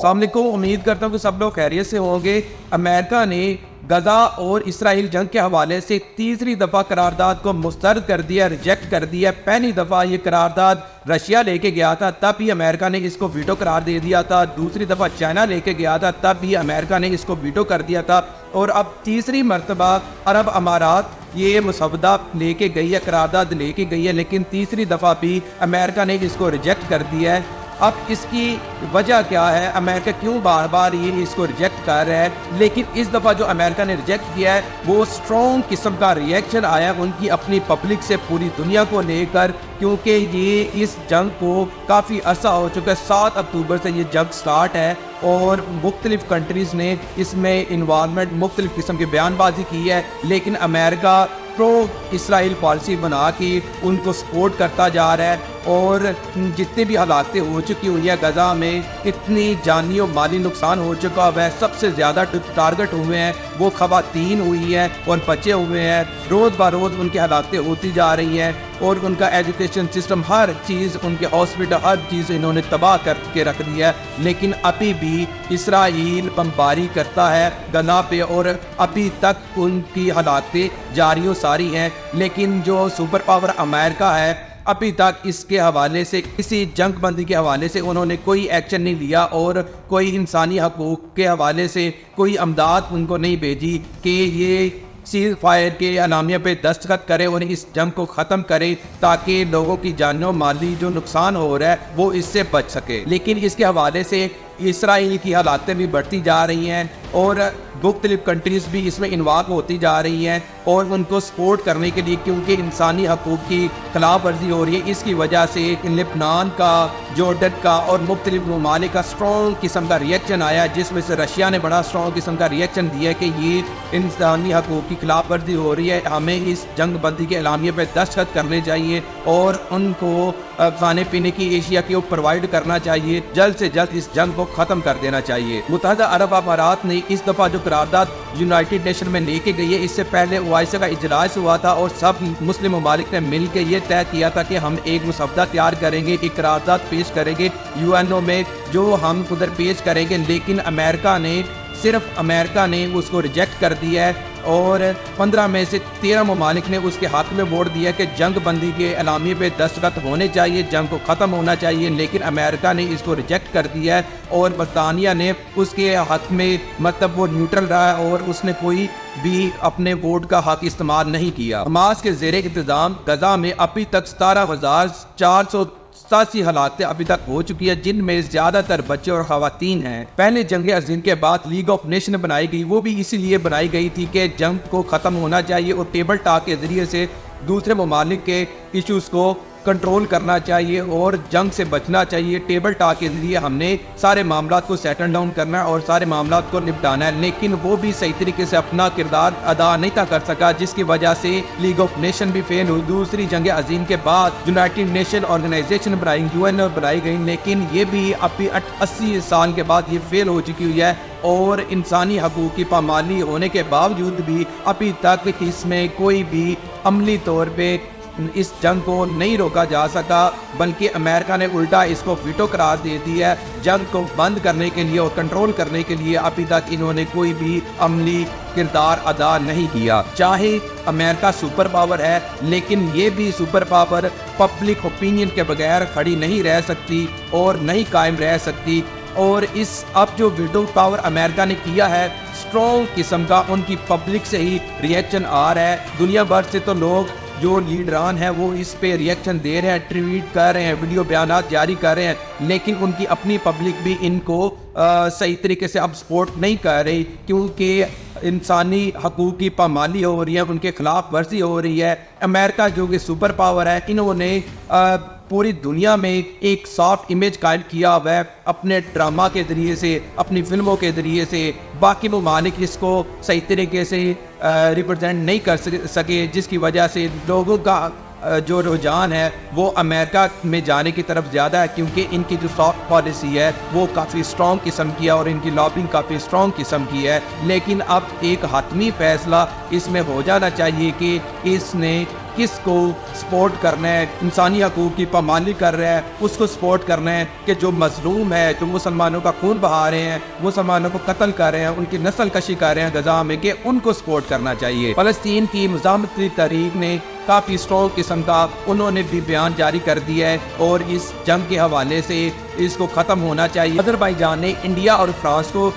السلام علیکم، امید کرتا ہوں کہ سب لوگ خیریت سے ہوں گے۔ امریکہ نے غزہ اور اسرائیل جنگ کے حوالے سے تیسری دفعہ قرارداد کو مسترد کر دیا، ریجیکٹ کر دیا۔ پہلی دفعہ یہ قرارداد رشیا لے کے گیا تھا، تب ہی امریکہ نے اس کو ویٹو قرار دے دیا تھا۔ دوسری دفعہ چائنا لے کے گیا تھا، تب ہی امریکہ نے اس کو ویٹو کر دیا تھا۔ اور اب تیسری مرتبہ عرب امارات یہ مسودہ لے کے گئی ہے، قرارداد لے کے گئی ہے، لیکن تیسری دفعہ بھی امریکہ نے اس کو ریجیکٹ کر دیا ہے۔ اب اس کی وجہ کیا ہے؟ امریکہ کیوں بار بار یہ اس کو ریجیکٹ کر رہا ہے؟ لیکن اس دفعہ جو امریکہ نے ریجیکٹ کیا ہے وہ اسٹرانگ قسم کا ریئیکشن آیا ان کی اپنی پبلک سے پوری دنیا کو لے کر، کیونکہ یہ اس جنگ کو کافی عرصہ ہو چکا ہے۔ 7 اکتوبر سے یہ جنگ سٹارٹ ہے اور مختلف کنٹریز نے اس میں انوالومنٹ، مختلف قسم کی بیان بازی کی ہے، لیکن امریکہ پرو اسرائیل پالیسی بنا کے ان کو سپورٹ کرتا جا رہا ہے۔ اور جتنے بھی ہلاکتیں ہو چکی ہوئی ہیں غزہ میں، اتنی جانی و مالی نقصان ہو چکا ہے، سب سے زیادہ ٹارگٹ ہوئے ہیں وہ خواتین ہوئی ہیں اور بچے ہوئے ہیں۔ روز بروز ان کی ہلاکتیں ہوتی جا رہی ہیں اور ان کا ایجوکیشن سسٹم، ہر چیز، ان کے ہاسپٹل، ہر چیز انہوں نے تباہ کر کے رکھ دیا ہے۔ لیکن ابھی بھی اسرائیل بمباری کرتا ہے غزہ پہ اور ابھی تک ان کی ہلاکتیں جاری و ساری ہیں۔ لیکن جو سپر پاور امریکہ ہے، ابھی تک اس کے حوالے سے، کسی جنگ بندی کے حوالے سے انہوں نے کوئی ایکشن نہیں لیا اور کوئی انسانی حقوق کے حوالے سے کوئی امداد ان کو نہیں بھیجی کہ یہ سیز فائر کے اعلامیہ پہ دستخط کرے اور اس جنگ کو ختم کرے تاکہ لوگوں کی جان و مالی جو نقصان ہو رہا ہے وہ اس سے بچ سکے۔ لیکن اس کے حوالے سے اسرائیل کی حالاتیں بھی بڑھتی جا رہی ہیں اور مختلف کنٹریز بھی اس میں انوالو ہوتی جا رہی ہیں اور ان کو سپورٹ کرنے کے لیے، کیونکہ انسانی حقوق کی خلاف ورزی ہو رہی ہے۔ اس کی وجہ سے لبنان کا، جارڈن کا اور مختلف ممالک کا اسٹرانگ قسم کا ریئیکشن آیا، جس میں سے رشیا نے بڑا اسٹرانگ قسم کا ریئیکشن دیا کہ یہ انسانی حقوق کی خلاف ورزی ہو رہی ہے، ہمیں اس جنگ بندی کے اعلامیے پہ دستخط کرنے چاہیے اور ان کو کھانے پینے کی اشیاء کی پرووائڈ کرنا چاہیے، جلد سے جلد اس جنگ کو ختم کر دینا چاہیے۔ متحدہ عرب امارات نے اس دفعہ جو قرارداد یونائٹڈ نیشن میں لے کے گئی ہے، اس سے پہلے OIC کا اجلاس ہوا تھا اور سب مسلم ممالک نے مل کے یہ طے کیا تھا کہ ہم ایک مسودہ تیار کریں گے، ایک قرارداد پیش کریں گے UNO میں، جو ہم ادھر پیش کریں گے۔ لیکن صرف امریکہ نے اس کو ریجیکٹ کر دیا ہے اور 15 میں سے 13 ممالک نے اس کے حق میں ووٹ دیا کہ جنگ بندی کے اعلامیے پہ دستخط ہونے چاہیے، جنگ کو ختم ہونا چاہیے۔ لیکن امریکہ نے اس کو ریجیکٹ کر دیا ہے اور برطانیہ نے اس کے حق میں، مطلب وہ نیوٹرل رہا اور اس نے کوئی بھی اپنے ووٹ کا حق استعمال نہیں کیا۔ حماس کے زیر انتظام غزہ میں ابھی تک 17,487 ہلاکتیں ابھی تک ہو چکی ہے، جن میں زیادہ تر بچے اور خواتین ہیں۔ پہلے جنگ عظیم کے بعد لیگ آف نیشن بنائی گئی، وہ بھی اسی لیے بنائی گئی تھی کہ جنگ کو ختم ہونا چاہیے اور ٹیبل ٹاک کے ذریعے سے دوسرے ممالک کے ایشوز کو کنٹرول کرنا چاہیے اور جنگ سے بچنا چاہیے۔ ٹیبل ٹاک کے ذریعے ہم نے سارے معاملات کو سیٹل ڈاؤن کرنا ہے اور سارے معاملات کو نپٹانا ہے، لیکن وہ بھی صحیح طریقے سے اپنا کردار ادا نہیں تھا کر سکا، جس کی وجہ سے لیگ آف نیشن بھی فیل ہوئی۔ دوسری جنگ عظیم کے بعد یونائٹڈ نیشن آرگنائزیشن UNO بنائی گئی، لیکن یہ بھی ابھی 80 سال کے بعد یہ فیل ہو چکی ہوئی ہے اور انسانی حقوق کی پامالی ہونے کے باوجود بھی ابھی تک اس میں کوئی بھی عملی طور پہ اس جنگ کو نہیں روکا جا سکا، بلکہ امریکہ نے الٹا اس کو ویٹو قرار دے دیا ہے۔ جنگ کو بند کرنے کے لیے اور کنٹرول کرنے کے لیے ابھی تک انہوں نے کوئی بھی عملی کردار ادا نہیں کیا۔ چاہے امریکہ سپر پاور ہے، لیکن یہ بھی سپر پاور پبلک اوپینین کے بغیر کھڑی نہیں رہ سکتی اور نہیں قائم رہ سکتی۔ اور اب جو ویٹو پاور امریکہ نے کیا ہے، اسٹرانگ قسم کا ان کی پبلک سے ہی ریئیکشن آ رہا ہے۔ دنیا بھر سے تو لوگ، جو لیڈران ہیں، وہ اس پہ ریئیکشن دے رہے ہیں، ٹویٹ کر رہے ہیں، ویڈیو بیانات جاری کر رہے ہیں، لیکن ان کی اپنی پبلک بھی ان کو صحیح طریقے سے اب سپورٹ نہیں کر رہی، کیونکہ انسانی حقوق کی پامالی ہو رہی ہے، ان کے خلاف ورزی ہو رہی ہے۔ امریکہ جو کہ سپر پاور ہے، انہوں نے پوری دنیا میں ایک سافٹ امیج قائم کیا ہوا ہے اپنے ڈرامہ کے ذریعے سے، اپنی فلموں کے ذریعے سے۔ باقی ممالک اس کو صحیح طریقے سے ریپرزینٹ نہیں کر سکے، جس کی وجہ سے لوگوں کا جو رجحان ہے وہ امریکہ میں جانے کی طرف زیادہ ہے، کیونکہ ان کی جو سافٹ پالیسی ہے وہ کافی اسٹرانگ قسم کی ہے اور ان کی لابنگ کافی اسٹرانگ قسم کی ہے۔ لیکن اب ایک حتمی فیصلہ اس میں ہو جانا چاہیے کہ اس نے کس کو سپورٹ کرنا ہے، انسانی حقوق کی پامالی کر رہا ہے اس کو سپورٹ کرنا ہے، کہ جو مظلوم ہے، جو مسلمانوں کا خون بہا رہے ہیں، مسلمانوں کو قتل کر رہے ہیں، ان کی نسل کشی کر رہے ہیں غزہ میں، کہ ان کو سپورٹ کرنا چاہیے۔ فلسطین کی مزاحمتی تحریک نے کافی سٹرونگ قسم کا انہوں نے بھی بیان جاری کر دیا ہے اور اس جنگ کے حوالے سے اس کو ختم ہونا چاہیے۔ آذربائیجان نے انڈیا اور فرانس کو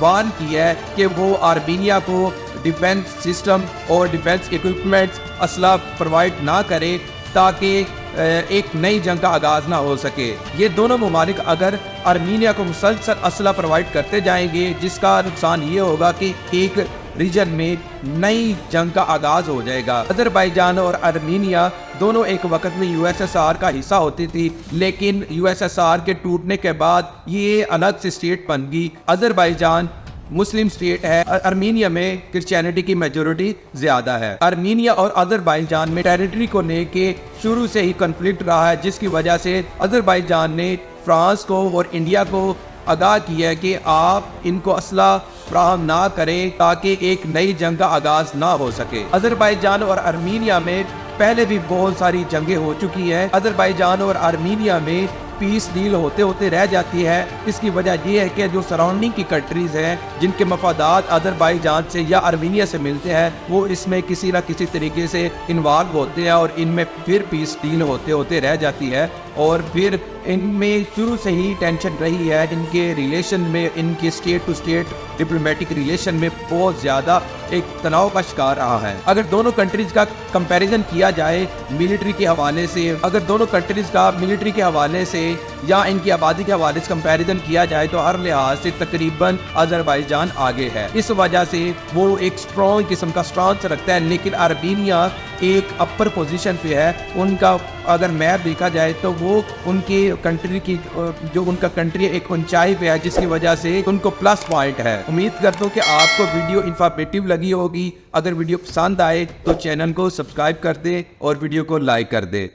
وارن کیا ہے کہ وہ آرمینیا کو ڈیفنس سسٹم اور ڈیفنس ایکوپمنٹس اسلحہ پرووائڈ نہ کرے تاکہ ایک نئی جنگ کا آغاز نہ ہو سکے۔ یہ دونوں ممالک اگر آرمینیا کو مسلسل اسلحہ پرووائڈ کرتے جائیں گے، جس کا نقصان یہ ہوگا کہ ایک ریجن میں نئی جنگ کا آغاز ہو جائے گا۔ آذربائیجان اور آرمینیا دونوں ایک وقت میں یو ایس ایس آر کا حصہ ہوتی تھی، لیکن یو ایس ایس آر کے ٹوٹنے کے بعد یہ الگ سے اسٹیٹ بن گئی۔ آذربائیجان مسلم اسٹیٹ ہے، آرمینیا میں کرسچینٹی کی میجورٹی زیادہ ہے۔ آرمینیا اور آذربائیجان میں ٹیریٹری کو لے کے شروع سے ہی کنفلکٹ رہا ہے، جس کی وجہ سے آذربائیجان نے فرانس کو اور انڈیا کو آگاہ کیا ہے کہ آپ ان کو اسلحہ فراہم نہ کریں تاکہ ایک نئی جنگ کا آغاز نہ ہو سکے۔ آذربائیجان اور آرمینیا میں پہلے بھی بہت ساری جنگیں ہو چکی ہیں۔ آذربائیجان اور آرمینیا میں پیس ڈیل ہوتے ہوتے رہ جاتی ہے۔ اس کی وجہ یہ ہے کہ جو سراؤنڈنگ کی کنٹریز ہیں جن کے مفادات آذربائیجان سے یا آرمینیا سے ملتے ہیں، وہ اس میں کسی نہ کسی طریقے سے انوالو ہوتے ہیں اور ان میں پھر پیس ڈیل ہوتے ہوتے رہ جاتی ہے، اور پھر ان میں شروع سے ہی ٹینشن رہی ہے۔ ان کے ریلیشن میں، ان کے state to state diplomatic relation میں بہت زیادہ ایک تناؤ کا شکار رہا ہے۔ اگر دونوں کنٹریز کا کمپیریزن کیا جائے ملٹری کے حوالے سے، اگر دونوں کنٹریز کا ملٹری کے حوالے سے یا ان کی آبادی کے حوالے سے کمپیریزن کیا جائے تو ہر لحاظ سے تقریباً آذربائیجان آگے ہے۔ اس وجہ سے وہ ایک اسٹرانگ قسم کا اسٹانس رکھتا ہے، لیکن آرمینیا ایک اپر پوزیشن پہ ہے۔ ان کا اگر میپ دیکھا جائے تو وہ ان کی کنٹری کی جو ان کا کنٹری ایک اونچائی پہ ہے، جس کی وجہ سے ان کو پلس پوائنٹ ہے۔ امید کرتا ہوں کہ آپ کو ویڈیو انفارمیٹیو لگی ہوگی۔ اگر ویڈیو پسند آئے تو چینل کو سبسکرائب کر دیں اور ویڈیو کو لائک کر دیں۔